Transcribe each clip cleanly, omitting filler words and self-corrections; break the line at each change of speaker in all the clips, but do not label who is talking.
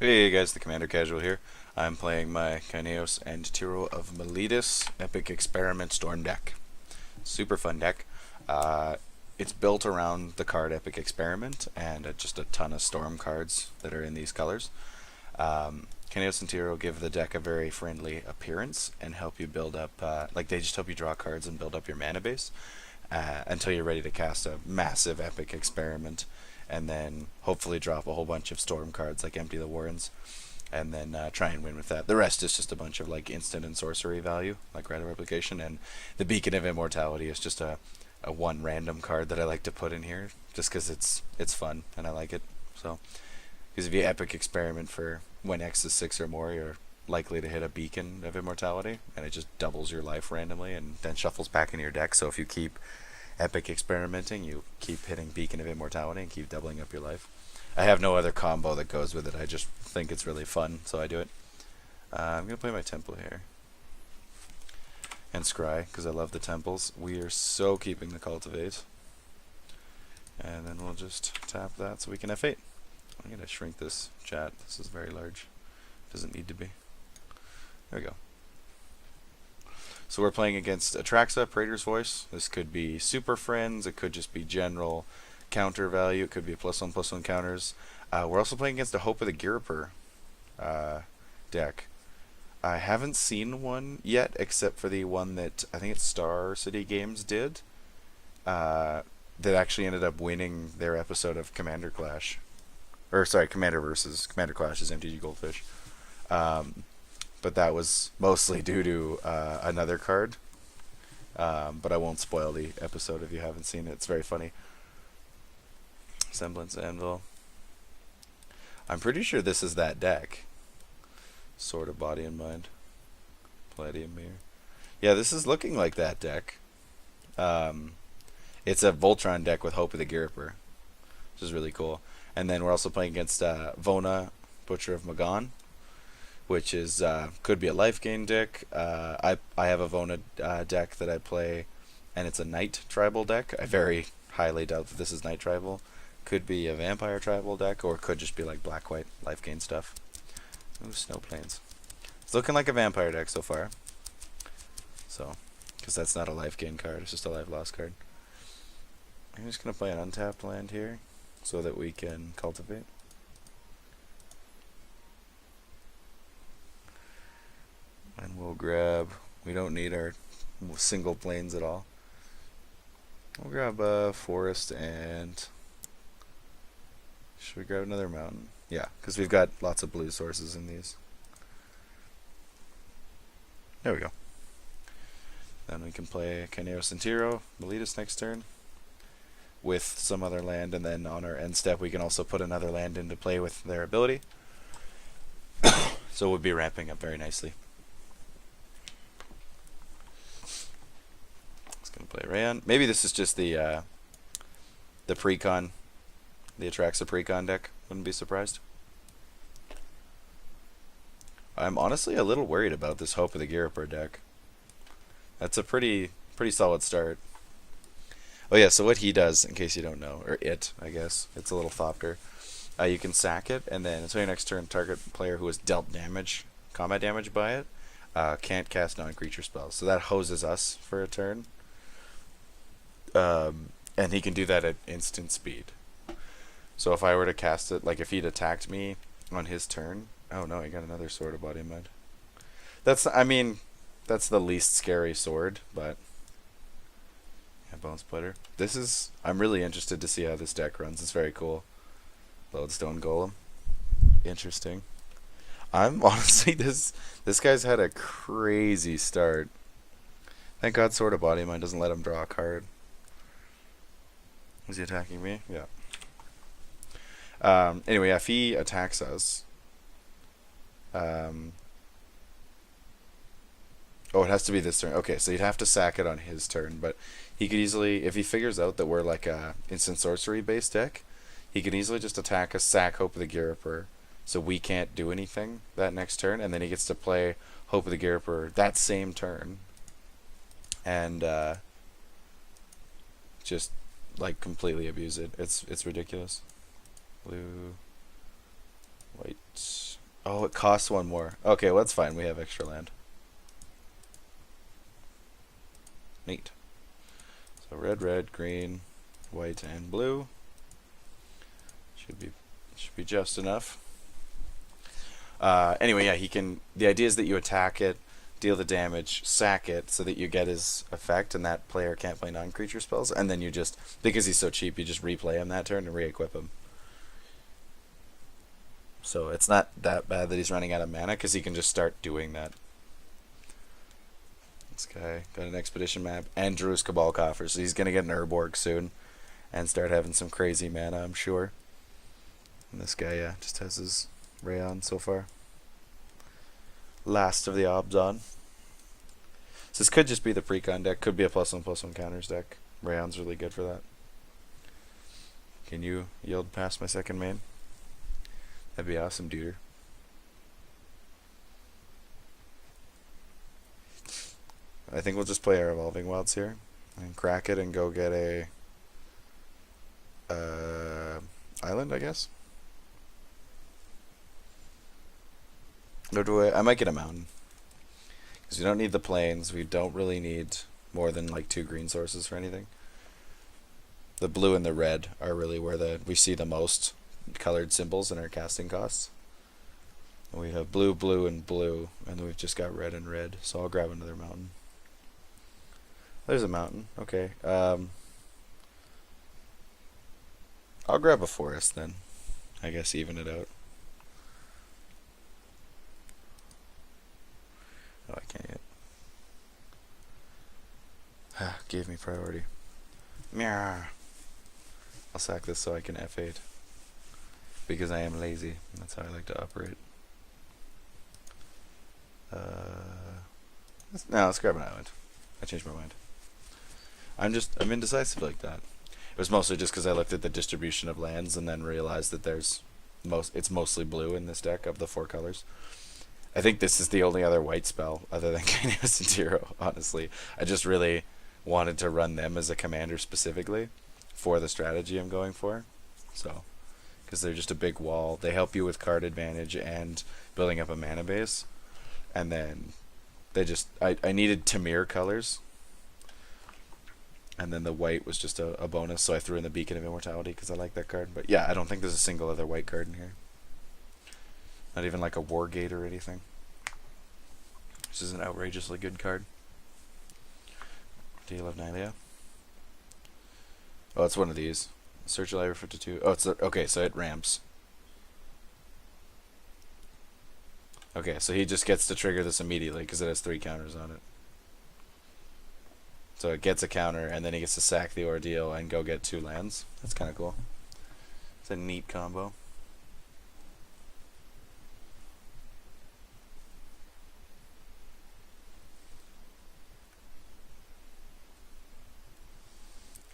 Hey guys, the Commander Casual here. I'm playing my Kynaios and Tiro of Meletis Epic Experiment Storm deck. Super fun deck. It's built around the card Epic Experiment and just a ton of Storm cards that are in these colors. Kynaios and Tiro give the deck a very friendly appearance and help you build up, they just help you draw cards and build up your mana base until you're ready to cast a massive Epic Experiment, and then hopefully drop a whole bunch of Storm cards like Empty the Warrens, and then try and win with that. The rest is just a bunch of like instant and sorcery value, like Rite of Replication, and the Beacon of Immortality is just a one random card that I like to put in here, just because it's fun and I like it. So, because if you Epic Experiment for when X is 6 or more, you're likely to hit a Beacon of Immortality, and it just doubles your life randomly and then shuffles back into your deck. So if you keep Epic Experimenting, you keep hitting Beacon of Immortality and keep doubling up your life. I have no other combo that goes with it. I just think it's really fun, so I do it. I'm going to play my Temple here. And Scry, because I love the Temples. We are so keeping the Cultivate. And then we'll just tap that so we can F8. I'm going to shrink this chat. This is very large. Doesn't need to be. There we go. So we're playing against Atraxa, Praetor's Voice. This could be Super Friends. It could just be general counter value. It could be +1/+1 counters. We're also playing against a Hope of the Girper deck. I haven't seen one yet, except for the one that I think it's Star City Games did. That actually ended up winning their episode of Commander Clash. Or sorry, Commander versus Commander Clash is MTG Goldfish. But that was mostly due to another card. But I won't spoil the episode if you haven't seen it. It's very funny. Semblance Anvil. I'm pretty sure this is that deck. Sword of Body and Mind. Palladium Mirror. Yeah, this is looking like that deck. It's a Voltron deck with Hope of the Girper, which is really cool. And then we're also playing against Vona, Butcher of Magan, which is could be a life gain deck. I have a Vona deck that I play, and it's a Knight tribal deck. I very highly doubt that this is Knight tribal. Could be a Vampire tribal deck, or could just be like black-white life gain stuff. Ooh, Snow Plains. It's looking like a Vampire deck so far. So, because that's not a life gain card, it's just a life loss card. I'm just going to play an untapped land here, so that we can cultivate. And we'll grab, we don't need our single plains at all. We'll grab a forest and, should we grab another mountain? Yeah, because we've got lots of blue sources in these. There we go. Then we can play Kynaios and Tiro, Meletis next turn, with some other land, and then on our end step we can also put another land into play with their ability. So we'll be ramping up very nicely. It's gonna play Rayon. Maybe this is just the precon, the Atraxa precon deck. Wouldn't be surprised. I'm honestly a little worried about this Hope of the Girper deck. That's a pretty solid start. Oh yeah, so what he does, in case you don't know, or it, I guess, it's a little Thopter. You can sack it, and then until your next turn, target player who has dealt damage, combat damage by it, can't cast non-creature spells. So that hoses us for a turn. And he can do that at instant speed. So if I were to cast it, like if he'd attacked me on his turn, oh no, he got another Sword of Body and Mind. That's, I mean, that's the least scary sword, but yeah, Bone Splitter. This is, I'm really interested to see how this deck runs. It's very cool. Lodestone Golem. Interesting. I'm honestly, this guy's had a crazy start. Thank God Sword of Body and Mind doesn't let him draw a card. Is he attacking me? Yeah. Anyway, if he attacks us, oh, it has to be this turn. Okay, so you'd have to sack it on his turn, but he could easily, if he figures out that we're like a instant sorcery based deck, he can easily just attack us, sack Hope of the Girper, so we can't do anything that next turn, and then he gets to play Hope of the Girper that same turn, and just like completely abuse it. It's ridiculous. Blue, white. Oh, it costs one more. Okay, well, that's fine. We have extra land. Neat. So red, green, white, and blue. Should be just enough. Anyway, yeah, he can. The idea is that you attack it, deal the damage, sack it, so that you get his effect, and that player can't play non-creature spells. And then you just, because he's so cheap, you just replay him that turn and re-equip him. So it's not that bad that he's running out of mana, because he can just start doing that. This guy got an expedition map and Drew's Cabal Coffer, so he's gonna get an Urborg soon, and start having some crazy mana, I'm sure. And this guy, yeah, just has his Rayon so far. Last of the obs on. So this could just be the precon deck. Could be a +1/+1 counters deck. Rayon's really good for that. Can you yield past my second main? That'd be awesome, dude. I think we'll just play our Evolving Wilds here and crack it and go get a island, I guess. Or do I might get a mountain. Because we don't need the plains. We don't really need more than like 2 green sources for anything. The blue and the red are really where we see the most colored symbols in our casting costs. And we have blue, blue, and blue. And then we've just got red and red. So I'll grab another mountain. There's a mountain. Okay. I'll grab a forest then. I guess even it out. Oh, I can't yet. Gave me priority. Meow. I'll sack this so I can F8. Because I am lazy. That's how I like to operate. Let's grab an island. I changed my mind. I'm indecisive like that. It was mostly just because I looked at the distribution of lands and then realized that it's mostly blue in this deck of the 4 colors. I think this is the only other white spell other than Kynaios and Tiro, honestly. I just really wanted to run them as a commander specifically for the strategy I'm going for. So, because they're just a big wall. They help you with card advantage and building up a mana base. And then I needed Tamir colors. And then the white was just a bonus, so I threw in the Beacon of Immortality because I like that card. But yeah, I don't think there's a single other white card in here. Not even like a War Gate or anything. This is an outrageously good card. Deal of Nylea. Oh, it's one of these. Search Library 52. Oh, okay, so it ramps. Okay, so he just gets to trigger this immediately because it has 3 counters on it. So it gets a counter, and then he gets to sack the Ordeal and go get 2 lands. That's kind of cool. It's a neat combo.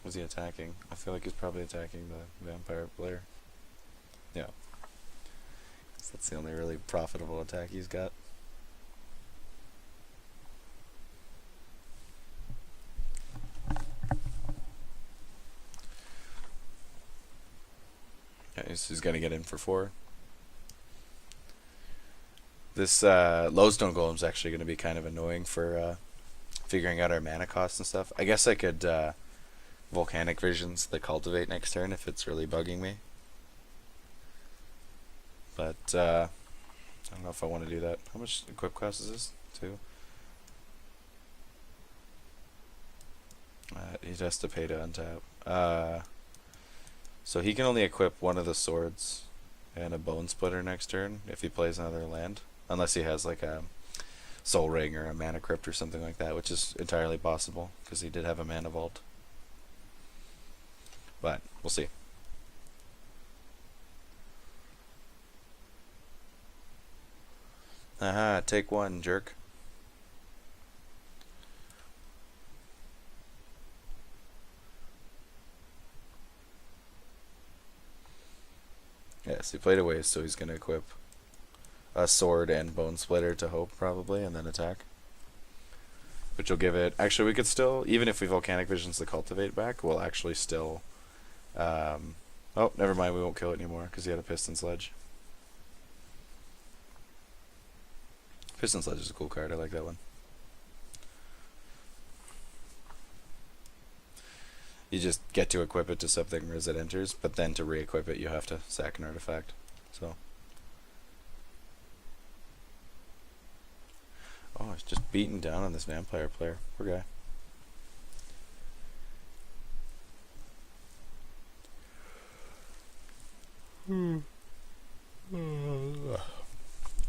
Was he attacking? I feel like he's probably attacking the vampire player. Yeah. That's the only really profitable attack he's got. Yeah, he's going to get in for 4. This Lowstone Golem's actually going to be kind of annoying for figuring out our mana costs and stuff. I guess I could Volcanic Visions the Cultivate next turn if it's really bugging me. But I don't know if I want to do that. How much equip cost is this? 2? He has to pay to untap. So he can only equip one of the swords and a Bone Splitter next turn if he plays another land. Unless he has like a Soul Ring or a Mana Crypt or something like that, which is entirely possible because he did have a Mana Vault. But we'll see. Aha, take 1, jerk. Yes, he played away, so he's going to equip a sword and Bone Splitter to hope, probably, and then attack. Which will give it... Actually, we could still... Even if we Volcanic Visions the Cultivate back, we'll actually still... oh, never mind, we won't kill it anymore, because he had a Piston Sledge. Piston Sledge is a cool card. I like that one. You just get to equip it to something as it enters, but then to re-equip it, you have to sack an artifact. So. Oh, it's just beating down on this vampire player. Poor guy.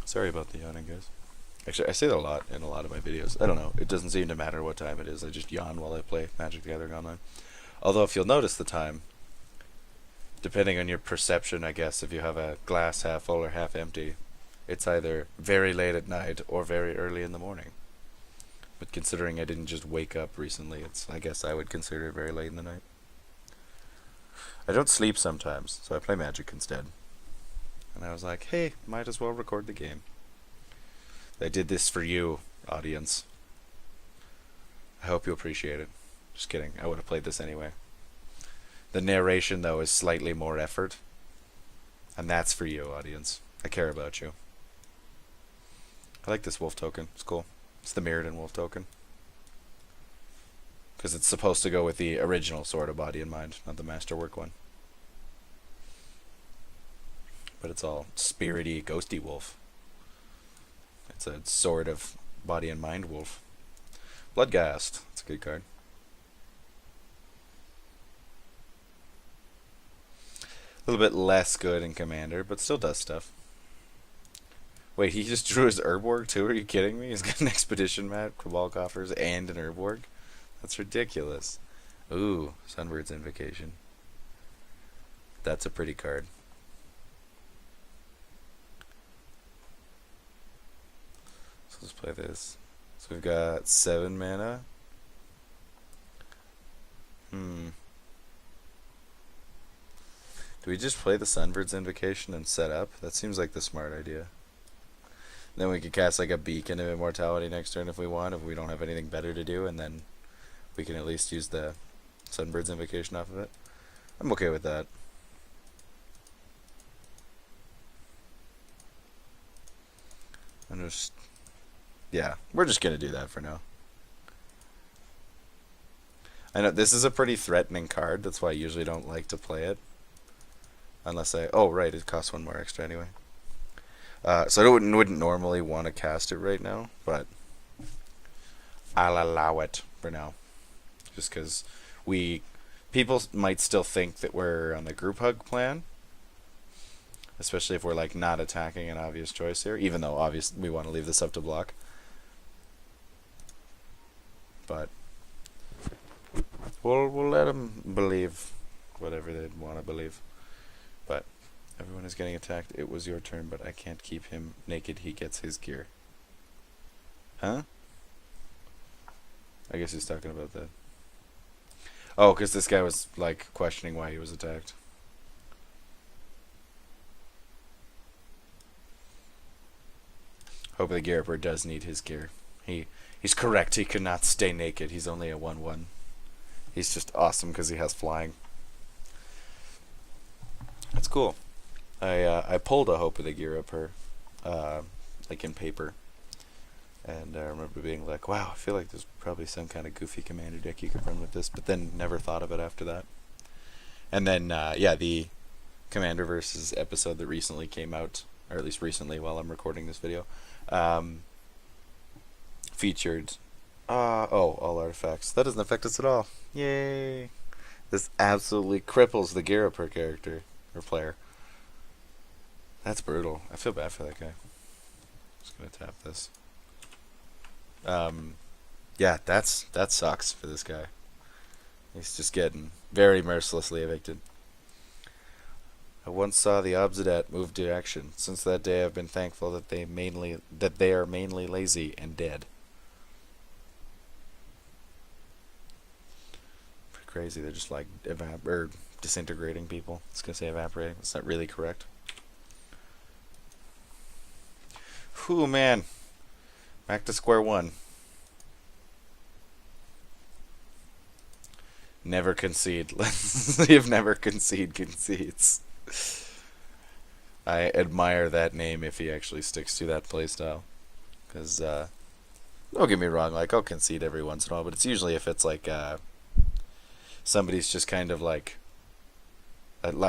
Sorry about the yawning, guys. Actually, I say that a lot in a lot of my videos. I don't know. It doesn't seem to matter what time it is. I just yawn while I play Magic the Gathering Online. Although, if you'll notice the time, depending on your perception, I guess, if you have a glass half full or half empty, it's either very late at night or very early in the morning. But considering I didn't just wake up recently, I guess I would consider it very late in the night. I don't sleep sometimes, so I play Magic instead. And I was like, hey, might as well record the game. I did this for you, audience. I hope you appreciate it. Just kidding, I would have played this anyway. The narration, though, is slightly more effort. And that's for you, audience. I care about you. I like this wolf token. It's cool. It's the Mirrodin wolf token. Because it's supposed to go with the original Sword of Body and Mind, not the Masterwork one. But it's all spirity, ghosty wolf. It's a Sword of Body and Mind wolf. Bloodghast. That's a good card. A little bit less good in Commander, but still does stuff. Wait, he just drew his Urborg too? Are you kidding me? He's got an Expedition map, Cabal Coffers, and an Urborg? That's ridiculous. Ooh, Sunbird's Invocation. That's a pretty card. So let's play this. So we've got 7 mana. Do we just play the Sunbird's Invocation and set up? That seems like the smart idea. Then we could cast like a Beacon of Immortality next turn if we want, if we don't have anything better to do, and then we can at least use the Sunbird's Invocation off of it. I'm okay with that. Yeah, we're just gonna do that for now. I know this is a pretty threatening card, that's why I usually don't like to play it. Unless oh right, it costs 1 more extra anyway. So I wouldn't normally want to cast it right now, but I'll allow it for now. Just because people might still think that we're on the group hug plan. Especially if we're like not attacking an obvious choice here, even though obviously we want to leave this up to block. But we'll let them believe whatever they want to believe. But everyone is getting attacked. It was your turn, but I can't keep him naked. He gets his gear. Huh? I guess he's talking about that. Oh, because this guy was like questioning why he was attacked. Hope the Gear Upper does need his gear. He's correct. He could not stay naked. He's only a 1/1. He's just awesome because he has flying. That's cool. I pulled a Hope of the Gear Upper, like in paper, and I remember being like, "Wow, I feel like there's probably some kind of goofy commander deck you could run with this," but then never thought of it after that. And then yeah, the Commander versus episode that recently came out, or at least recently while I'm recording this video, featured all artifacts. That doesn't affect us at all. Yay! This absolutely cripples the Gear Upper character or player. That's brutal. I feel bad for that guy. Just gonna tap this. Yeah, that sucks for this guy. He's just getting very mercilessly evicted. I once saw the Obsidat move to action. Since that day, I've been thankful that they are mainly lazy and dead. Pretty crazy. They're just like disintegrating people. I was gonna say evaporating. That's not really correct. Whew, man. Back to square one. Never concede. You've never concedes. I admire that name if he actually sticks to that playstyle. Because, don't get me wrong, like, I'll concede every once in a while, but it's usually if it's like, somebody's just kind of like,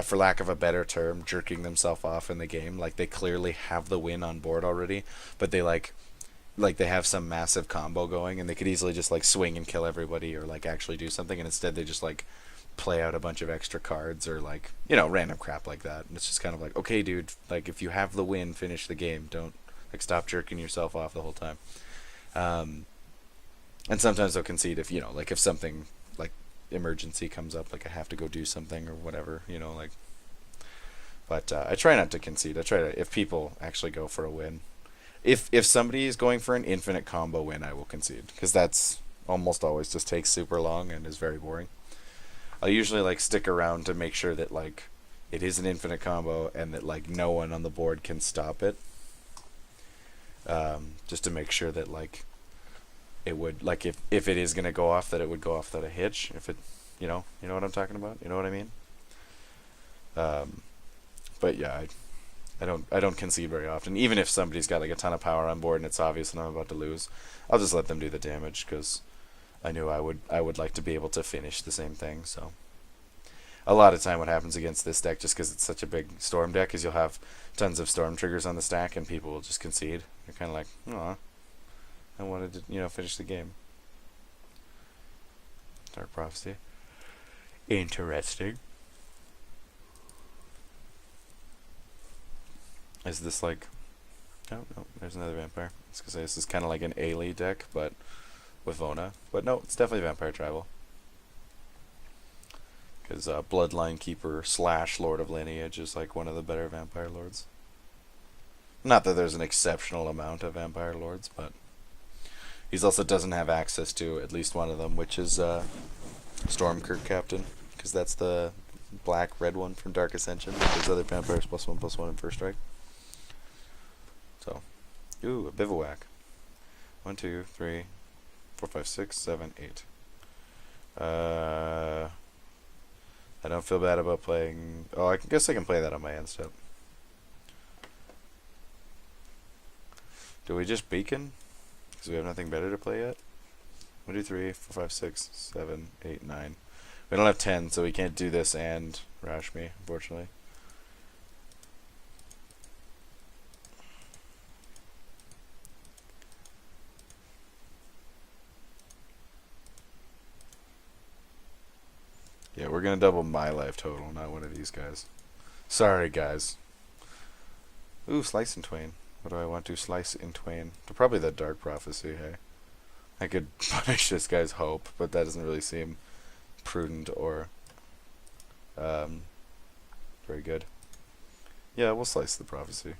for lack of a better term, jerking themselves off in the game. Like, they clearly have the win on board already, but they like they have some massive combo going, and they could easily just like swing and kill everybody, or like actually do something, and instead they just like play out a bunch of extra cards, or like, you know, random crap like that. And it's just kind of like, okay, dude, like, if you have the win, finish the game. Don't like stop jerking yourself off the whole time. And sometimes they'll concede if, you know, like if something like emergency comes up, like I have to go do something or whatever, you know, like. But I try not to concede. I try to, if people actually go for a win. If somebody is going for an infinite combo win, I will concede, because that's almost always just takes super long and is very boring. I'll usually like stick around to make sure that like it is an infinite combo and that like no one on the board can stop it. Just to make sure that like it would, like, if it is gonna go off, that it would go off without a hitch. If it, you know what I'm talking about. You know what I mean? But yeah, I don't concede very often. Even if somebody's got like a ton of power on board and it's obvious and I'm about to lose, I'll just let them do the damage, because I knew I would like to be able to finish the same thing. So a lot of time what happens against this deck, just because it's such a big storm deck, is you'll have tons of storm triggers on the stack and people will just concede. They're kind of like, oh, I wanted to, you know, finish the game. Dark Prophecy. Interesting. Is this like... Oh, no, there's another vampire. I was going to say, this is kind of like an Ailey deck, but with Vona. But no, it's definitely Vampire Tribal. Because Bloodline Keeper / Lord of Lineage is like one of the better Vampire Lords. Not that there's an exceptional amount of Vampire Lords, but he also doesn't have access to at least one of them, which is Stormkirk Captain, because that's the black-red one from Dark Ascension. There's other vampires +1/+1 in first strike. So, ooh, a bivouac. 1, 2, 3, 4, 5, 6, 7, 8. I don't feel bad about playing... Oh, I guess I can play that on my end step. Do we just beacon? Because we have nothing better to play yet? 1, 2, 3, 4, 5, 6, 7, 8, 9. We don't have 10, so we can't do this and rash me, unfortunately. Yeah, we're going to double my life total, not one of these guys. Sorry, guys. Ooh, Slice in Twain. What do I want to slice in twain? Probably the Dark Prophecy, hey? I could punish this guy's hope, but that doesn't really seem prudent or very good. Yeah, we'll slice the Prophecy.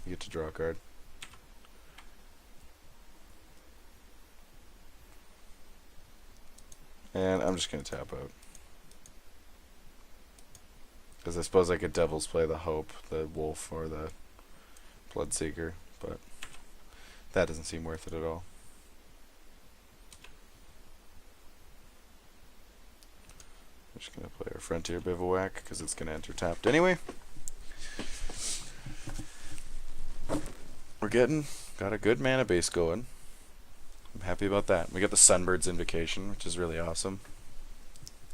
You get to draw a card. And I'm just going to tap out. Because I suppose I could Devil's Play the Hope, the Wolf, or the Bloodseeker, but that doesn't seem worth it at all. I'm just going to play our Frontier Bivouac, because it's going to enter tapped anyway. We're got a good mana base going. I'm happy about that. We got the Sunbird's Invocation, which is really awesome.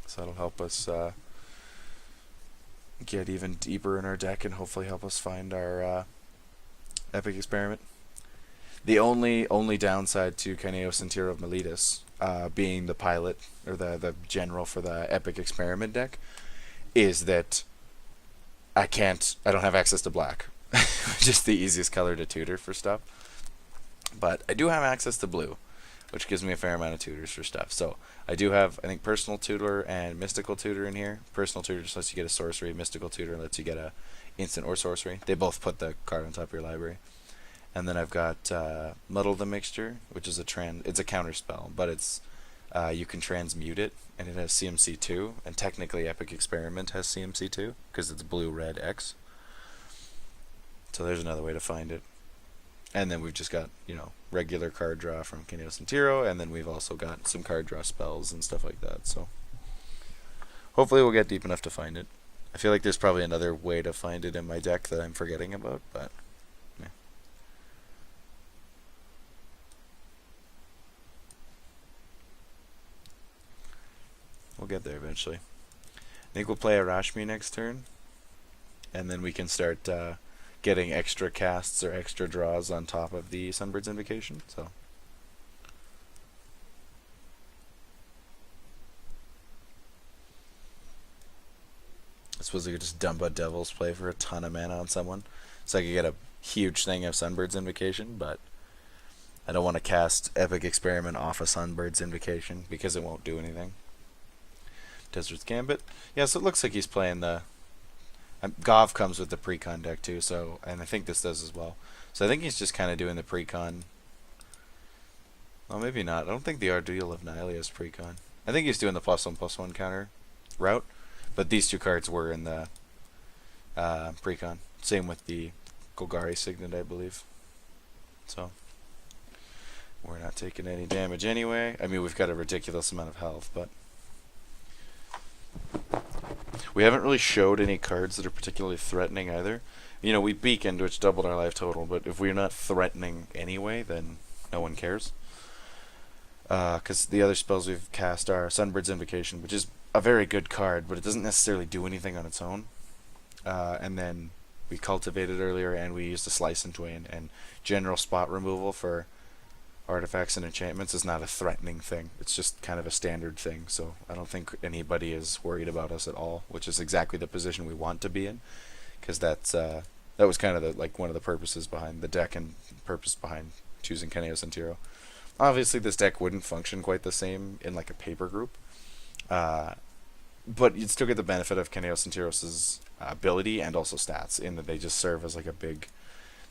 So that'll help us get even deeper in our deck and hopefully help us find our Epic Experiment. The only downside to Kynaios and Tiro of Meletis being the pilot, or the general for the Epic Experiment deck, is that I don't have access to black. Just the easiest color to tutor for stuff. But I do have access to blue, which gives me a fair amount of tutors for stuff. So I do have, I think, Personal Tutor and Mystical Tutor in here. Personal Tutor just lets you get a sorcery. Mystical Tutor lets you get a instant or sorcery. They both put the card on top of your library. And then I've got Muddle the Mixture, which is it's a counter spell, but it's you can transmute it, and it has CMC 2, and technically Epic Experiment has CMC 2 because it's blue, red, X. So there's another way to find it. And then we've just got, you know, regular card draw from Kynaios and Tiro, and then we've also got some card draw spells and stuff like that. So hopefully we'll get deep enough to find it. I feel like there's probably another way to find it in my deck that I'm forgetting about, but yeah. We'll get there eventually. I think we'll play a Rashmi next turn, and then we can start getting extra casts or extra draws on top of the Sunbird's Invocation. So. I suppose I could just dump a Devil's Play for a ton of mana on someone, so I could get a huge thing of Sunbird's Invocation, but I don't want to cast Epic Experiment off a Sunbird's Invocation because it won't do anything. Desert's Gambit. Yeah, so it looks like he's playing the... Gov comes with the Precon deck too, so, and I think this does as well. So I think he's just kind of doing the Precon. Well, maybe not. I don't think the Arduil of Nihilea is Precon. I think he's doing the +1/+1 counter route, but these two cards were in the Precon. Same with the Golgari Signet, I believe. So we're not taking any damage anyway. I mean, we've got a ridiculous amount of health, but we haven't really showed any cards that are particularly threatening either. You know, we beaconed, which doubled our life total, but if we're not threatening anyway, then no one cares. Because the other spells we've cast are Sunbird's Invocation, which is a very good card, but it doesn't necessarily do anything on its own. And then we cultivated earlier, and we used a Slice and Twain, and general spot removal for artifacts and enchantments is not a threatening thing. It's just kind of a standard thing, so I don't think anybody is worried about us at all, which is exactly the position we want to be in, because that was kind of one of the purposes behind the deck and purpose behind choosing Kynaios and Tiro. Obviously, this deck wouldn't function quite the same in like a paper group, but you'd still get the benefit of Kynaios and Tiros' ability and also stats, in that they just serve as like a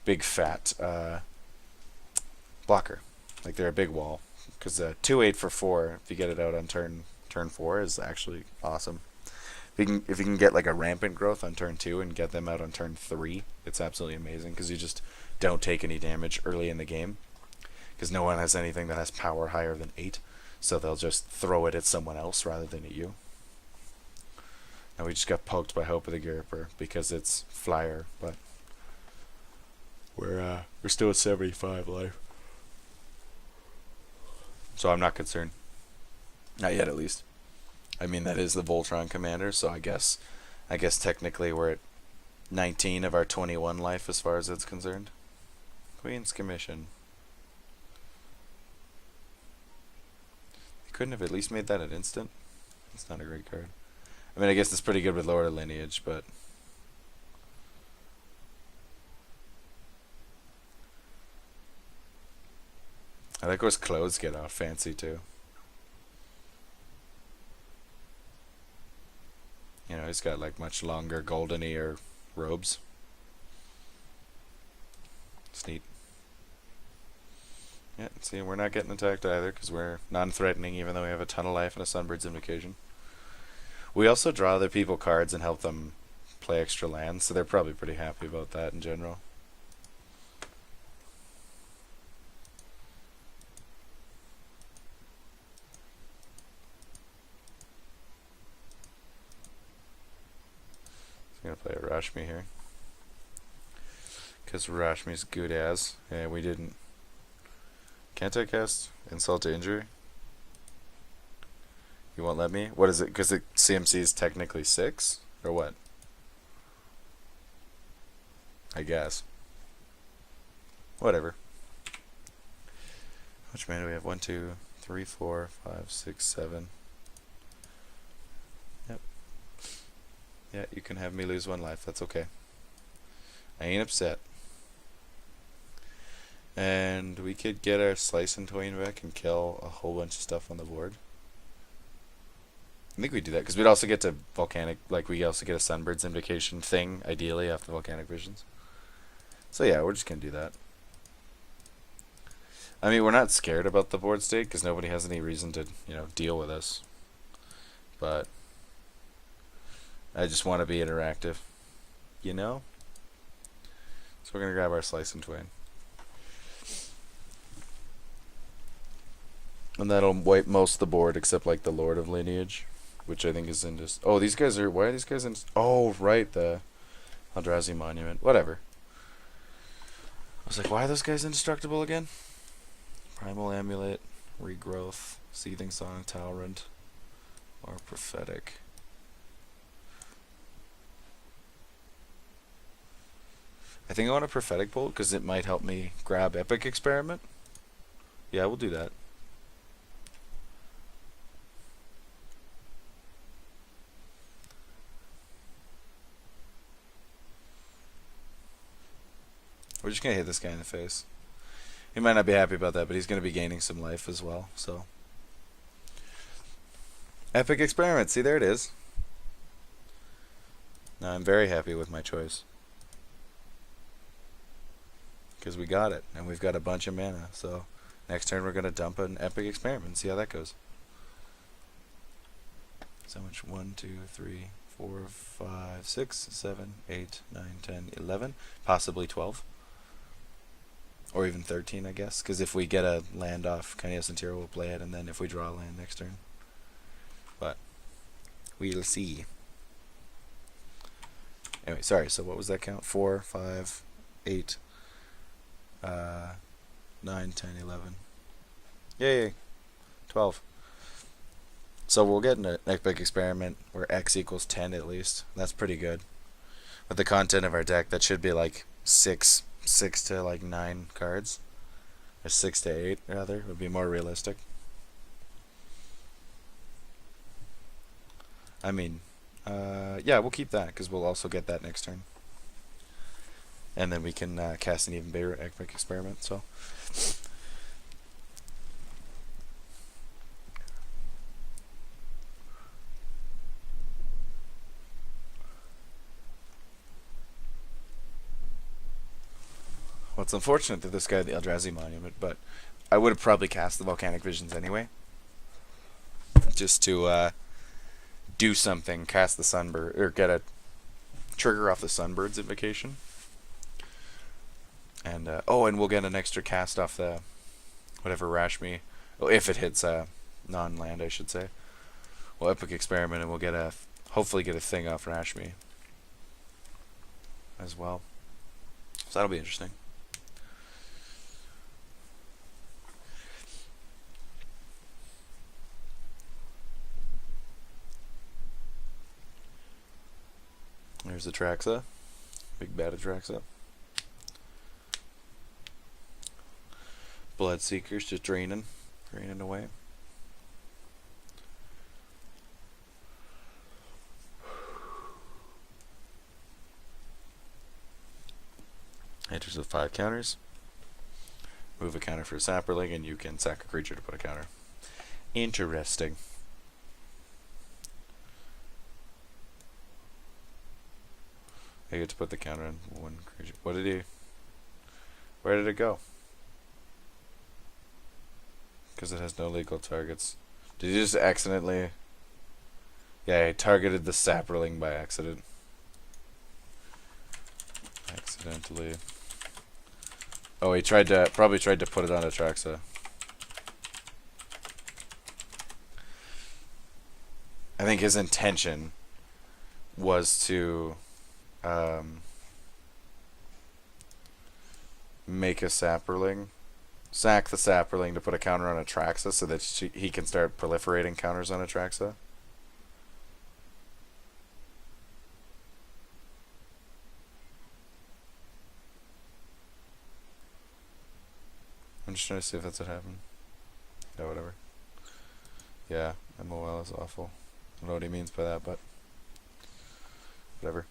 big fat blocker. Like they're a big wall, because 2/8 for 4, if you get it out on turn 4, is actually awesome. If you can get like a rampant growth on turn 2 and get them out on turn 3, it's absolutely amazing, because you just don't take any damage early in the game, because no one has anything that has power higher than 8, so they'll just throw it at someone else rather than at you. Now we just got poked by Hope of the Garper because it's flyer, but we're still at 75 life. So I'm not concerned. Not yet, at least. I mean, that is the Voltron commander, so I guess technically we're at 19 of our 21 life as far as it's concerned. Queen's Commission. You couldn't have at least made that an instant? It's not a great card. I mean, I guess it's pretty good with Lord of Lineage, but... I like his clothes get all fancy too. You know, he's got like much longer goldenier robes. It's neat. Yeah, see, we're not getting attacked either because we're non-threatening, even though we have a ton of life and a Sunbird's Invocation. We also draw other people cards and help them play extra lands, so they're probably pretty happy about that in general. I'm gonna play a Rashmi here, because Rashmi's good as. Yeah, we didn't. Can't I cast Insult to Injury? You won't let me? What is it? Because the CMC is technically 6? Or what? I guess. Whatever. How much mana do we have? 1, 2, 3, 4, 5, 6, 7. Yep. Yeah, you can have me lose 1 life. That's okay. I ain't upset. And we could get our Slice and Twain back and kill a whole bunch of stuff on the board. I think we'd do that, because we'd also get to Volcanic, like we also get a Sunbird's Invocation thing, ideally, after Volcanic Visions. So yeah, we're just going to do that. I mean, we're not scared about the board state, because nobody has any reason to, you know, deal with us. But I just want to be interactive, you know? So we're going to grab our Slice and Twain. And that'll wipe most of the board except like the Lord of Lineage, which I think is in just... Oh, these guys are... Why are these guys in... Oh, right, the Eldrazi Monument. Whatever. I was like, why are those guys indestructible again? Primal Amulet, Regrowth, Seething Song, Talrant. or prophetic. I think I want a prophetic bolt because it might help me grab Epic Experiment. Yeah, we'll do that. We're just going to hit this guy in the face. He might not be happy about that, but he's going to be gaining some life as well. So, Epic Experiment. See, there it is. Now I'm very happy with my choice. Because we got it, and we've got a bunch of mana. So, next turn we're going to dump an Epic Experiment and see how that goes. So much? 1, 2, 3, 4, 5, 6, 7, 8, 9, 10, 11. Possibly 12. Or even 13, I guess. Because if we get a land off Kynaios and Tiro, we'll play it. And then if we draw a land next turn. But we'll see. Anyway, sorry. So what was that count? 4, 5, 8, 9, 10, 11. Yay. 12. So we'll get an Epic Experiment where X equals 10 at least. That's pretty good. With the content of our deck, that should be like 6 to like 9 cards. Or 6 to 8 rather, would be more realistic. I mean, yeah, we'll keep that because we'll also get that next turn. And then we can cast an even bigger Epic Experiment, so. Well, it's unfortunate that this guy had the Eldrazi Monument, but I would have probably cast the Volcanic Visions anyway. Just to do something, cast the Sunbird, or get a trigger off the Sunbird's invocation. And, oh, and we'll get an extra cast off the, whatever Rashmi, well, if it hits non-land, I should say. We'll Epic Experiment and we'll get a, hopefully get a thing off Rashmi as well. So that'll be interesting. There's Atraxa. Big bad Atraxa. Bloodseekers just draining away. Enters with 5 counters. Move a counter for a Sapperling, and you can sack a creature to put a counter. Interesting. I get to put the counter on one creature. What did he... Where did it go? Because it has no legal targets. Did he just accidentally... Yeah, he targeted the Sapperling by accident. Accidentally. Oh, he tried to... Probably tried to put it on Atraxa. I think his intention was to... make a Sapperling, sack the Sapperling to put a counter on Atraxa so that he can start proliferating counters on Atraxa. I'm just trying to see if that's what happened. Yeah, whatever. Yeah, MOL is awful. I don't know what he means by that, but whatever.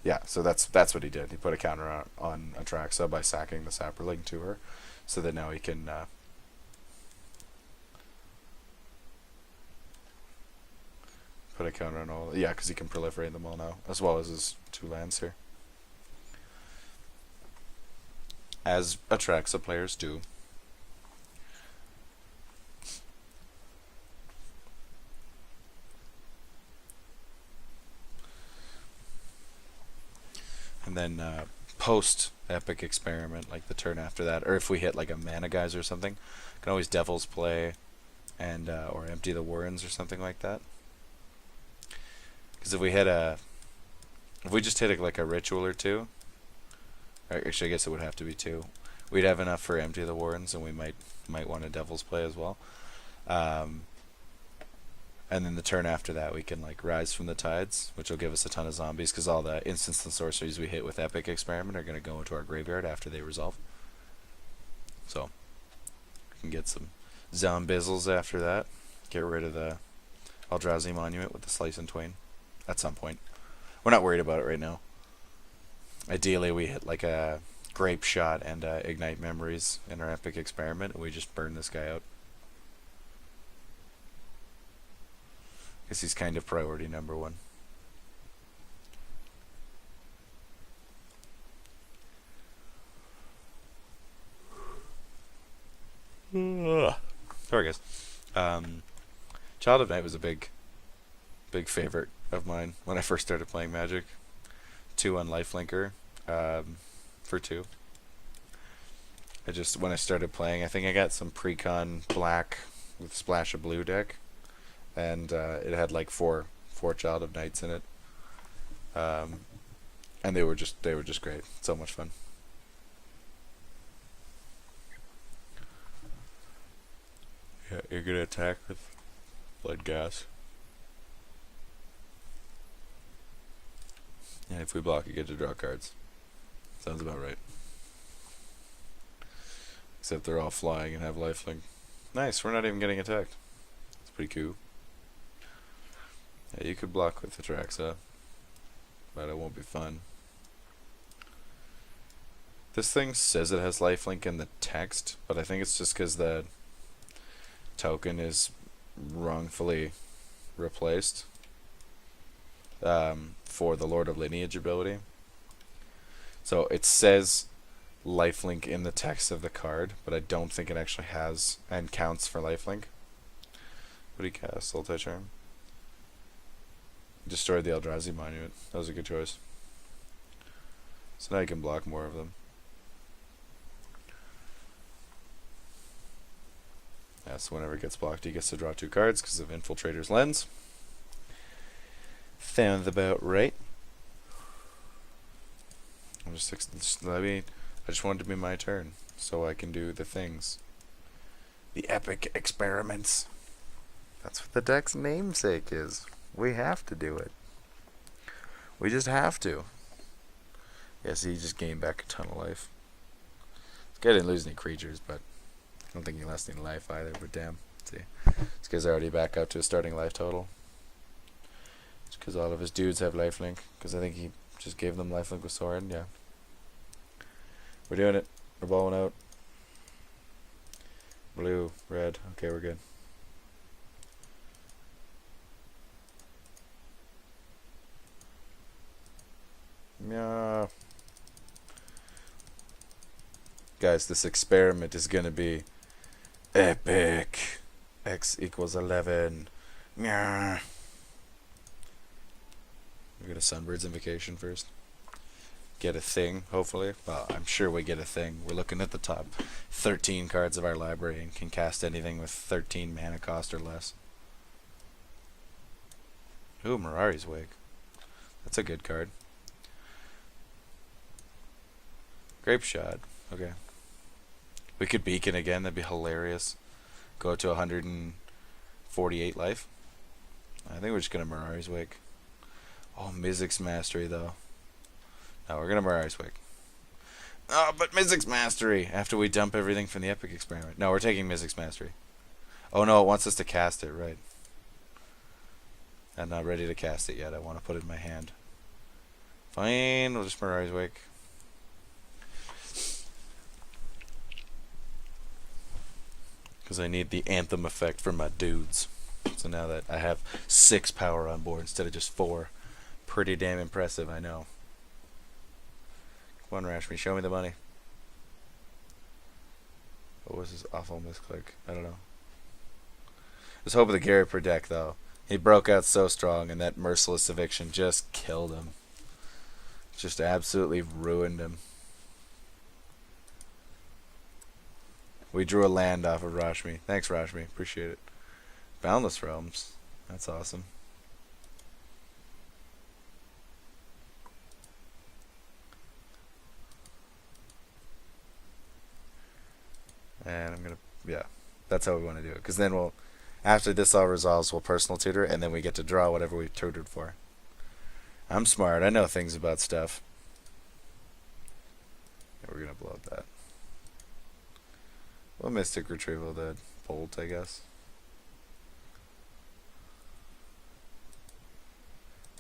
Yeah, so that's what he did. He put a counter on Atraxa by sacking the Sapperling to her, so that now he can put a counter on all. Yeah, because he can proliferate them all now, as well as his 2 lands here, as Atraxa players do. And then post Epic Experiment, like the turn after that, or if we hit like a Mana Guys or something, can always Devil's Play and or Empty the Warrens or something like that. Because if we just hit like a Ritual or 2, or actually I guess it would have to be 2, we'd have enough for Empty the Warrens, and we might want a Devil's Play as well. Um, and then the turn after that, we can like Rise from the Tides, which will give us a ton of zombies, because all the instants and sorceries we hit with Epic Experiment are going to go into our graveyard after they resolve. So we can get some zombizzles after that. Get rid of the Eldrazi Monument with the Slice and Twain at some point. We're not worried about it right now. Ideally, we hit like a Grape Shot and Ignite Memories in our Epic Experiment, and we just burn this guy out. Guess he's kind of priority number one. Sorry, guys. Child of Night was a big favorite of mine when I first started playing Magic. 2 on Lifelinker, for 2. When I started playing, I think I got some Precon Black with Splash of Blue deck, and it had like four Child of Nights in it, and they were just great. So much fun. Yeah, you're gonna attack with Blood Gas. And if we block, you get to draw cards. Sounds about right. Except they're all flying and have lifelink. Nice, we're not even getting attacked. It's pretty cool. Yeah, you could block with Atraxa, but it won't be fun. This thing says it has lifelink in the text, but I think it's just because the token is wrongfully replaced for the Lord of Lineage ability. So it says lifelink in the text of the card, but I don't think it actually has and counts for lifelink. What do you cast? Sultai Charm. Destroyed the Eldrazi Monument. That was a good choice. So now you can block more of them. Yeah, so whenever it gets blocked, he gets to draw 2 cards because of Infiltrator's Lens. Sounds about right. I just want it to be my turn, so I can do the things. The Epic Experiments. That's what the deck's namesake is. We have to do it. We just have to. Yeah, see, he just gained back a ton of life. This guy didn't lose any creatures, but I don't think he lost any life either, but damn. See, this guy's already back up to a starting life total. It's because all of his dudes have lifelink, because I think he just gave them lifelink with sword, yeah. We're doing it. We're balling out. Blue, red. Okay, we're good. Yeah. Guys, this experiment is gonna be epic. X equals 11. Yeah. We get a Sunbird's Invocation first. Get a thing, hopefully. Well, I'm sure we get a thing. We're looking at the top 13 cards of our library and can cast anything with 13 mana cost or less. Ooh, Mirari's Wake. That's a good card. Grape Shot. Okay. We could Beacon again. That'd be hilarious. Go to 148 life. I think we're just going to Mirari's Wake. Oh, Mizzix's Mastery, though. No, we're going to Mirari's Wake. Oh, but Mizzix's Mastery! After we dump everything from the Epic Experiment. No, we're taking Mizzix's Mastery. Oh, no, it wants us to cast it, right. I'm not ready to cast it yet. I want to put it in my hand. Fine, we'll just Mirari's Wake. Because I need the Anthem effect for my dudes. So now that I have 6 power on board instead of just 4. Pretty damn impressive, I know. Come on, Rashmi, show me the money. What was his awful misclick? I don't know. Just hope of the Gary per deck, though. He broke out so strong, and that Merciless Eviction just killed him. Just absolutely ruined him. We drew a land off of Rashmi. Thanks, Rashmi. Appreciate it. Boundless Realms. That's awesome. And I'm going to... Yeah. That's how we want to do it. Because then we'll After this all resolves, we'll personal tutor, and then we get to draw whatever we tutored for. I'm smart. I know things about stuff. Yeah, we're gonna blow up that. Well, Mystic Retrieval the Bolt, I guess.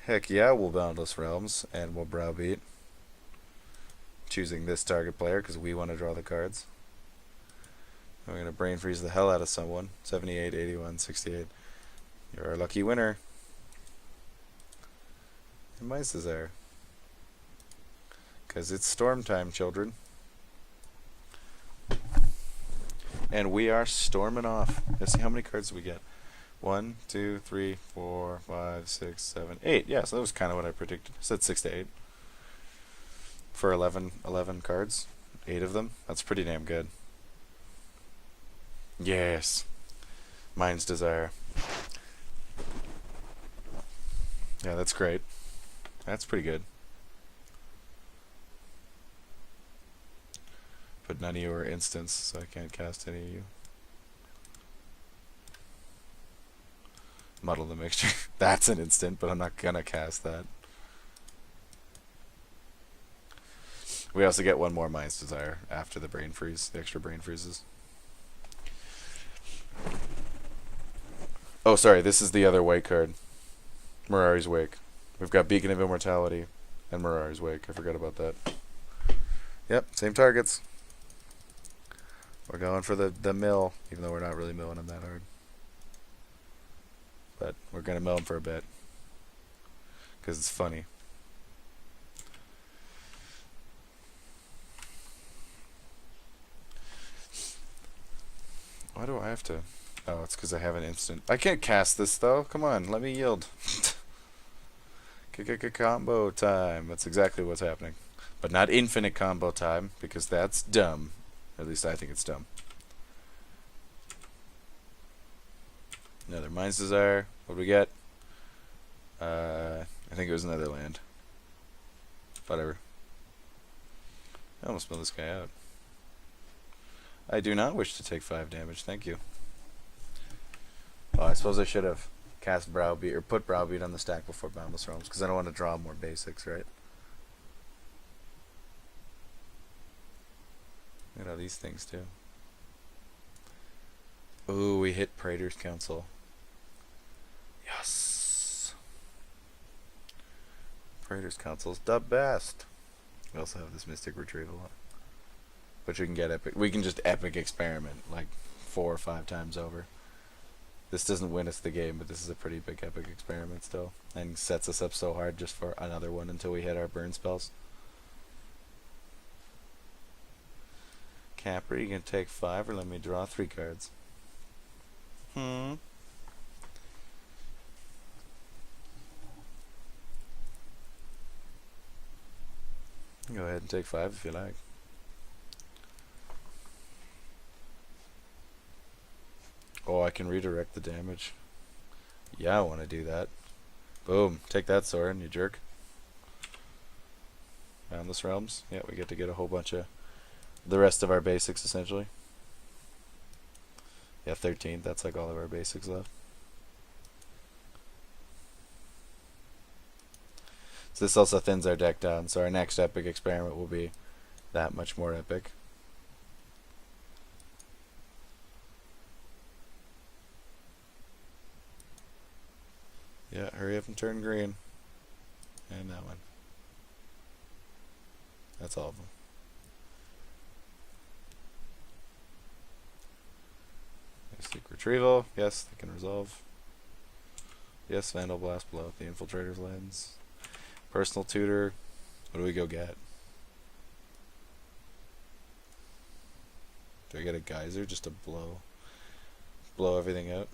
Heck yeah, we'll Boundless Realms, and we'll Browbeat. Choosing this target player, because we want to draw the cards. We're going to Brain Freeze the hell out of someone. 78, 81, 68. You're our lucky winner. And Mice is there. Because it's storm time, children. And we are storming off. Let's see how many cards do we get. 1, 2, 3, 4, 5, 6, 7, 8. Yeah, so that was kind of what I predicted. I said 6 to 8. For 11 cards. 8 of them. That's pretty damn good. Yes. Mind's Desire. Yeah, that's great. That's pretty good. But none of you are instants, so I can't cast any of you. Muddle the Mixture. That's an instant, but I'm not gonna cast that. We also get one more Mind's Desire after the Brain Freeze, the extra Brain Freezes. Oh, sorry, this is the other white card. Mirari's Wake. We've got Beacon of Immortality and Mirari's Wake. I forgot about that. Yep, same targets. We're going for the mill, even though we're not really milling them that hard. But we're going to mill them for a bit. Because it's funny. Why do I have to... Oh, it's because I have an instant. I can't cast this, though. Come on, let me yield. Combo time. That's exactly what's happening. But not infinite combo time, because that's dumb. At least I think it's dumb. Another Mind's Desire. What do we get? I think it was another land. Whatever. I almost milled this guy out. I do not wish to take 5 damage, thank you. Oh, I suppose I should have cast Browbeat, or put Browbeat on the stack before Boundless Realms, because I don't want to draw more basics, right? Look at all these things, too. Ooh, we hit Praetor's Council. Yes! Praetor's Council's the best. We also have this Mystic Retrieval, which we can get epic. We can just epic experiment like 4 or 5 times over. This doesn't win us the game, but this is a pretty big epic experiment still, and sets us up so hard just for another one until we hit our burn spells. Capri, you can take 5 or let me draw 3 cards. Go ahead and take 5 if you like. Oh, I can redirect the damage. Yeah, I want to do that. Boom. Take that, Soren, you jerk. Boundless Realms. Yeah, we get to get a whole bunch of the rest of our basics, essentially. Yeah, 13. That's like all of our basics left. So this also thins our deck down, so our next epic experiment will be that much more epic. Yeah, hurry up and turn green. And that one. That's all of them. Mystic Retrieval. Yes, they can resolve. Yes, Vandal Blast, blow up the Infiltrator's Lens. Personal Tutor. What do we go get? Do I get a Geyser just to blow everything out?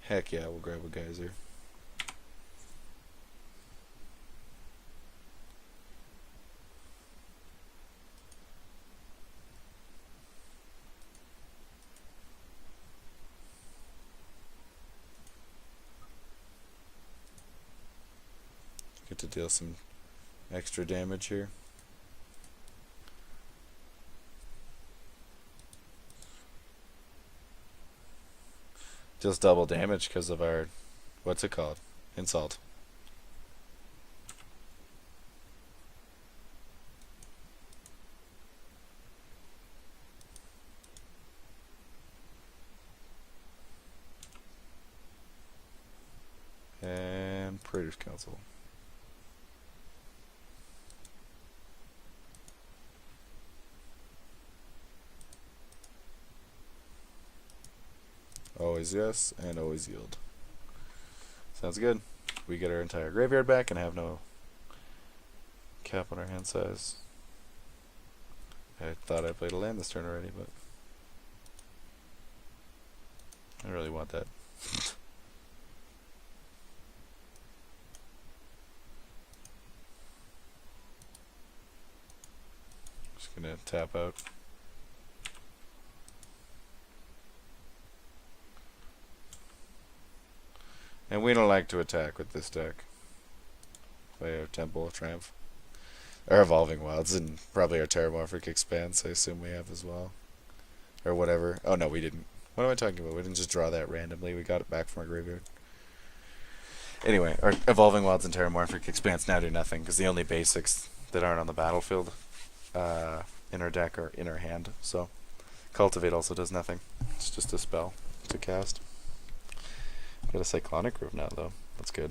Heck yeah, we'll grab a Geyser. Get to deal some extra damage here. Deals double damage because of our, what's it called? Insult. And Praetor's Council. Always yes, and always yield. Sounds good. We get our entire graveyard back and have no cap on our hand size. I thought I played a land this turn already, but I really want that. Just gonna tap out. And we don't like to attack with this deck. Play our Temple of Triumph. Our Evolving Wilds and probably our Terramorphic Expanse, I assume we have as well. Or whatever. Oh no, we didn't. What am I talking about? We didn't just draw that randomly. We got it back from our graveyard. Anyway, our Evolving Wilds and Terramorphic Expanse now do nothing, because the only basics that aren't on the battlefield in our deck are in our hand. So, Cultivate also does nothing. It's just a spell to cast. Got a Cyclonic Grove now, though. That's good.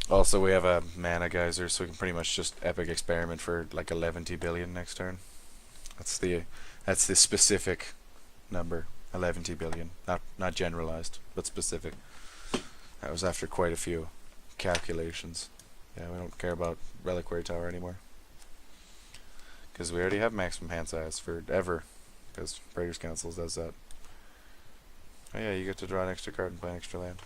Also, we have a Mana Geyser, so we can pretty much just Epic Experiment for like 11 billion next turn. That's the specific number, 11 billion. Not generalized, but specific. That was after quite a few calculations. Yeah, we don't care about Reliquary Tower anymore, because we already have maximum hand size forever. Because Praetor's Council does that. Oh yeah, you get to draw an extra card and play an extra land.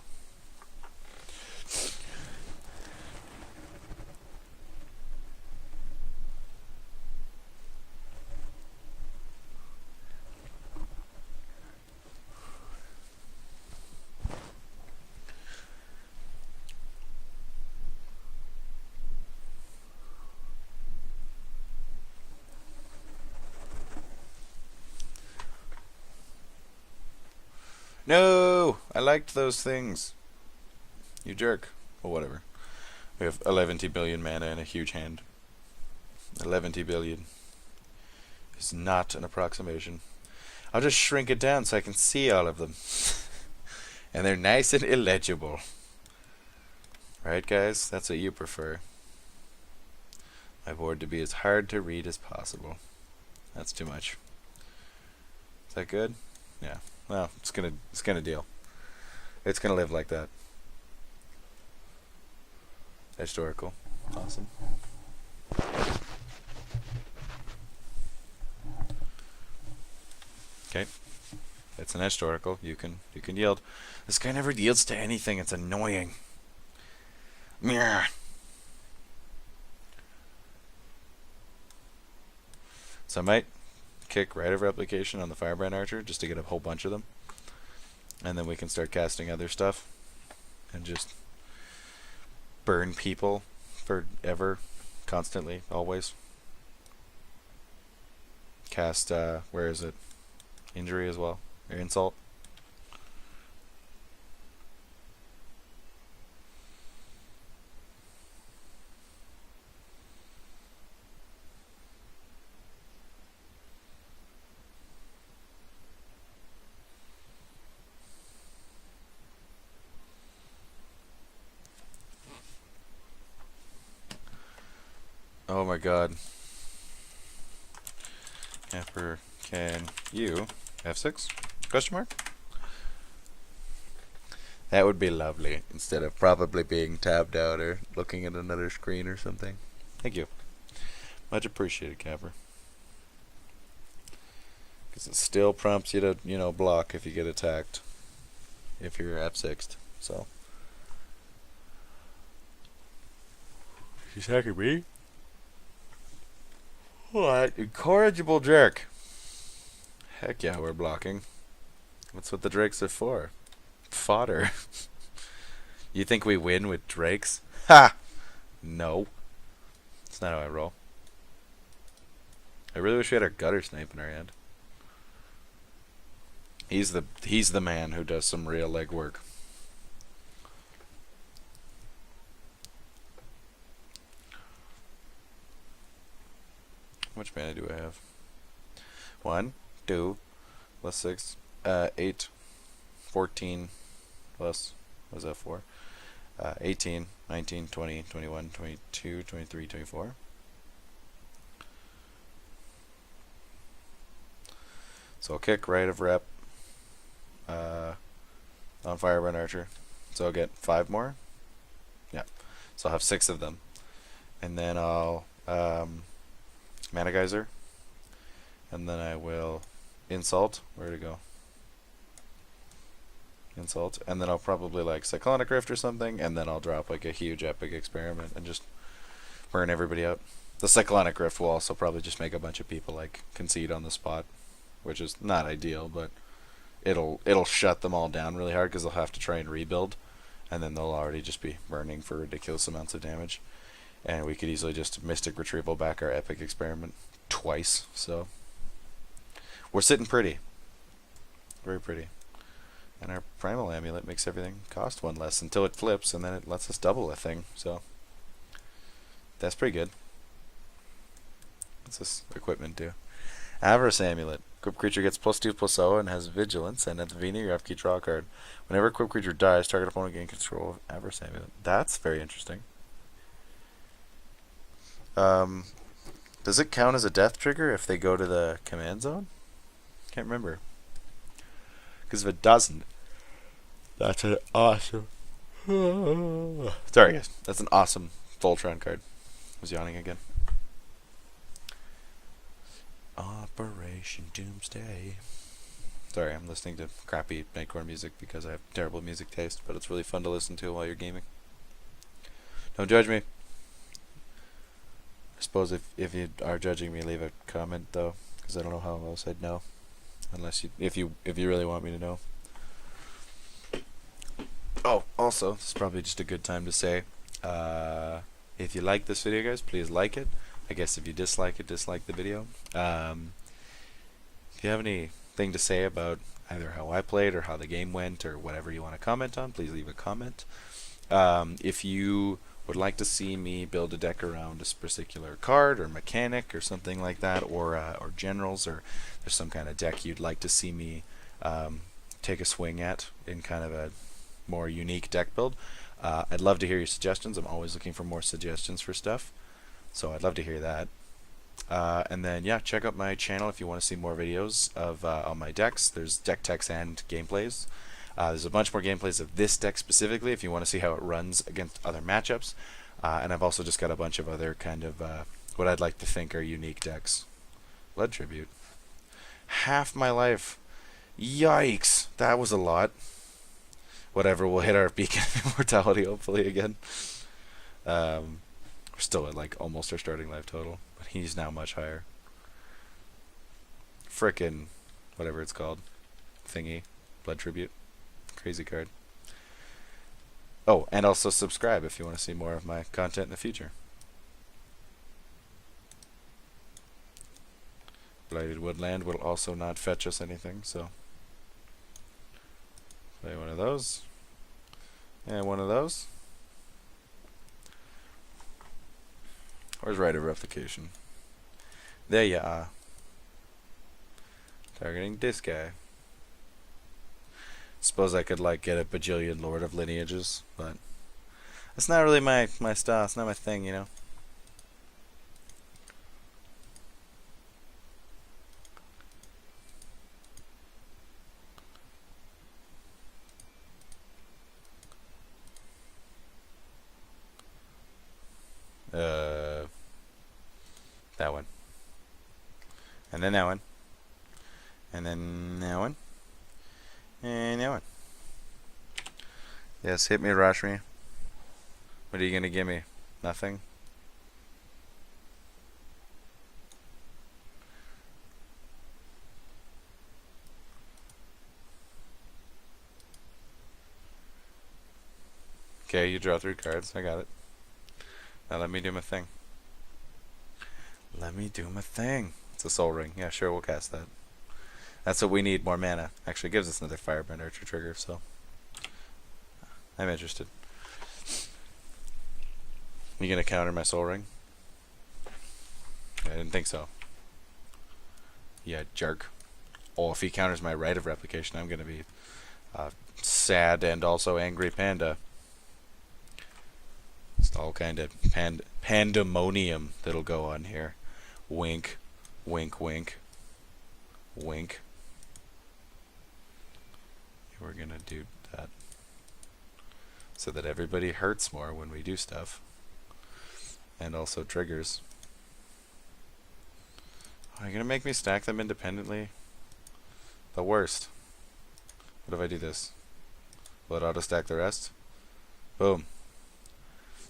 No! I liked those things. You jerk. Or whatever. We have 11 billion mana and a huge hand. 11 billion is not an approximation. I'll just shrink it down so I can see all of them. And they're nice and illegible. Right, guys? That's what you prefer. My board to be as hard to read as possible. That's too much. Is that good? Yeah. Well, it's gonna deal. It's gonna live like that. Historical. Awesome. Okay. It's an historical. You can yield. This guy never yields to anything. It's annoying. Meh. So I might kick Rite of Replication on the Firebrand Archer just to get a whole bunch of them, and then we can start casting other stuff and just burn people forever, constantly, always. Cast where is it? Injury as well, or Insult. Oh my god. Camper, can you F6? Question mark? That would be lovely, instead of probably being tabbed out or looking at another screen or something. Thank you. Much appreciated, Camper. Because it still prompts you to, you know, block if you get attacked. If you're F6'd, so. She's hacking me? What? Incorrigible jerk. Heck yeah, we're blocking. That's what the drakes are for. Fodder. You think we win with drakes? Ha! No. That's not how I roll. I really wish we had our gutter snipe in our hand. He's the man who does some real legwork. How much mana do I have? 1, 2, plus 6, 8, 14, plus, what was that for? 18, 19, 20, 21, 22, 23, 24. So I'll kick right of rep on Fireburn Archer. So I'll get 5 more. Yeah. So I'll have 6 of them. And then I'll Mana Geyser. And then I will Insult. Where'd it go? Insult. And then I'll probably like Cyclonic Rift or something. And then I'll drop like a huge Epic Experiment and just burn everybody out. The Cyclonic Rift will also probably just make a bunch of people like concede on the spot, which is not ideal, but it'll shut them all down really hard because they'll have to try and rebuild, and then they'll already just be burning for ridiculous amounts of damage. And we could easily just Mystic Retrieval back our Epic Experiment twice. So we're sitting pretty, very pretty. And our Primal Amulet makes everything cost 1 less until it flips, and then it lets us double a thing. So that's pretty good. What's this equipment do? Avarice Amulet. Equipped creature gets +2/+0 and has Vigilance, and at the beginning you have to draw a card. Whenever equipped creature dies, target opponent gains control of Avarice Amulet. That's very interesting. Does it count as a death trigger if they go to the command zone? Can't remember. Because if it doesn't, that's an awesome... Sorry guys, that's an awesome Voltron card. I was yawning again. Operation Doomsday. Sorry, I'm listening to crappy Nightcore music because I have terrible music taste, but it's really fun to listen to while you're gaming. Don't judge me. I suppose if you are judging me, leave a comment though, because I don't know how else I'd know, unless if you really want me to know. Oh, also, this is probably just a good time to say, if you like this video, guys, please like it. I guess if you dislike it, dislike the video. If you have anything to say about either how I played or how the game went or whatever you want to comment on, please leave a comment. If you would like to see me build a deck around a particular card or mechanic or something like that, or generals, or there's some kind of deck you'd like to see me take a swing at in kind of a more unique deck build, I'd love to hear your suggestions. I'm always looking for more suggestions for stuff. So I'd love to hear that. And then, yeah, check out my channel if you want to see more videos of on my decks. There's deck techs and gameplays. There's a bunch more gameplays of this deck specifically if you want to see how it runs against other matchups. And I've also just got a bunch of other kind of what I'd like to think are unique decks. Blood Tribute. Half my life. Yikes. That was a lot. Whatever, we'll hit our Beacon of Immortality hopefully again. We're still at like almost our starting life total, but he's now much higher. Frickin' whatever it's called. Thingy. Blood Tribute. Crazy card. Oh, and also subscribe if you want to see more of my content in the future. Blighted Woodland will also not fetch us anything, so play one of those. And one of those. Where's Rite of Replication? There you are. Targeting this guy. Suppose I could like get a bajillion Lord of Lineages, but that's not really my style. It's not my thing, you know. That one. And then that one. And then that one. And that one. Yes, hit me, rush me. What are you gonna give me? Nothing? Okay, you draw 3 cards. I got it. Now let me do my thing. Let me do my thing. It's a Soul Ring. Yeah, sure, we'll cast that. That's what we need, more mana. Actually, it gives us another Firebrand Archer trigger, so I'm interested. You gonna counter my Soul Ring? I didn't think so. Yeah, jerk. Oh, if he counters my Rite of Replication, I'm gonna be sad and also angry panda. It's all kind of pandemonium that'll go on here. Wink, wink, wink, wink. We're gonna do that so that everybody hurts more when we do stuff, and also triggers. Are you gonna make me stack them independently? The worst. What if I do this? Will it auto stack the rest? Boom.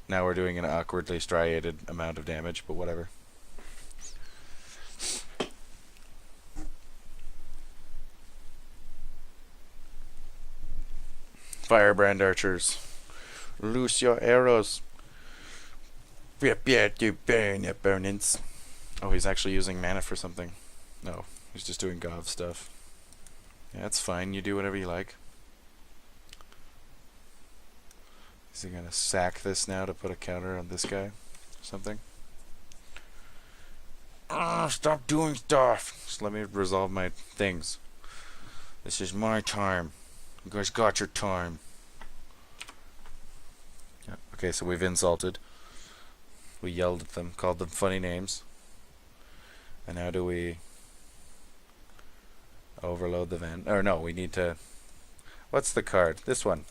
Now we're doing an awkwardly striated amount of damage, but whatever. Firebrand Archers, loose your arrows. Prepare to burn opponents. Oh, he's actually using mana for something. No, he's just doing Gov stuff. Yeah, that's fine. You do whatever you like. Is he gonna sack this now to put a counter on this guy? Or something? Ah, stop doing stuff! Just let me resolve my things. This is my time. You guys got your time. Yeah, okay, so we've insulted. We yelled at them, called them funny names. And how do we overload the van? Or no, we need to... What's the card? This one.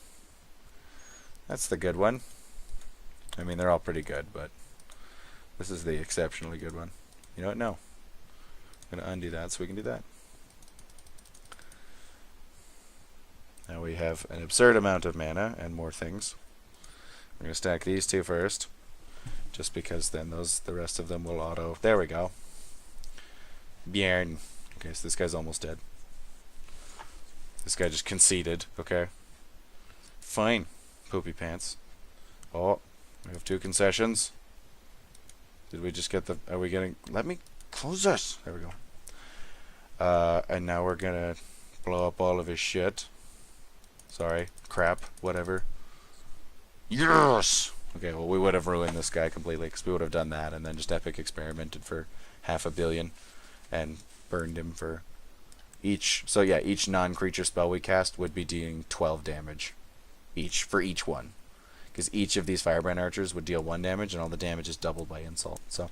That's the good one. I mean, they're all pretty good, but this is the exceptionally good one. You know what? No. I'm going to undo that so we can do that. Now we have an absurd amount of mana and more things. We're going to stack these two first, just because then the rest of them will auto. There we go. Bjorn. Okay, so this guy's almost dead. This guy just conceded. Okay. Fine. Poopy pants. Oh, we have two concessions. Did we just get the... Are we getting... Let me close this. There we go. And now we're gonna blow up all of his shit. Sorry. Crap. Whatever. Yes! Okay, well, we would have ruined this guy completely, because we would have done that and then just epic experimented for 500 million and burned him for each. So yeah, each non-creature spell we cast would be dealing 12 damage. Each, for each one. Because each of these Firebrand Archers would deal 1 damage, and all the damage is doubled by insult. So,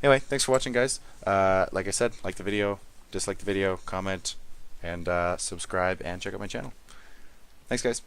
anyway, thanks for watching, guys. Like I said, like the video, dislike the video, comment, and subscribe, and check out my channel. Thanks, guys.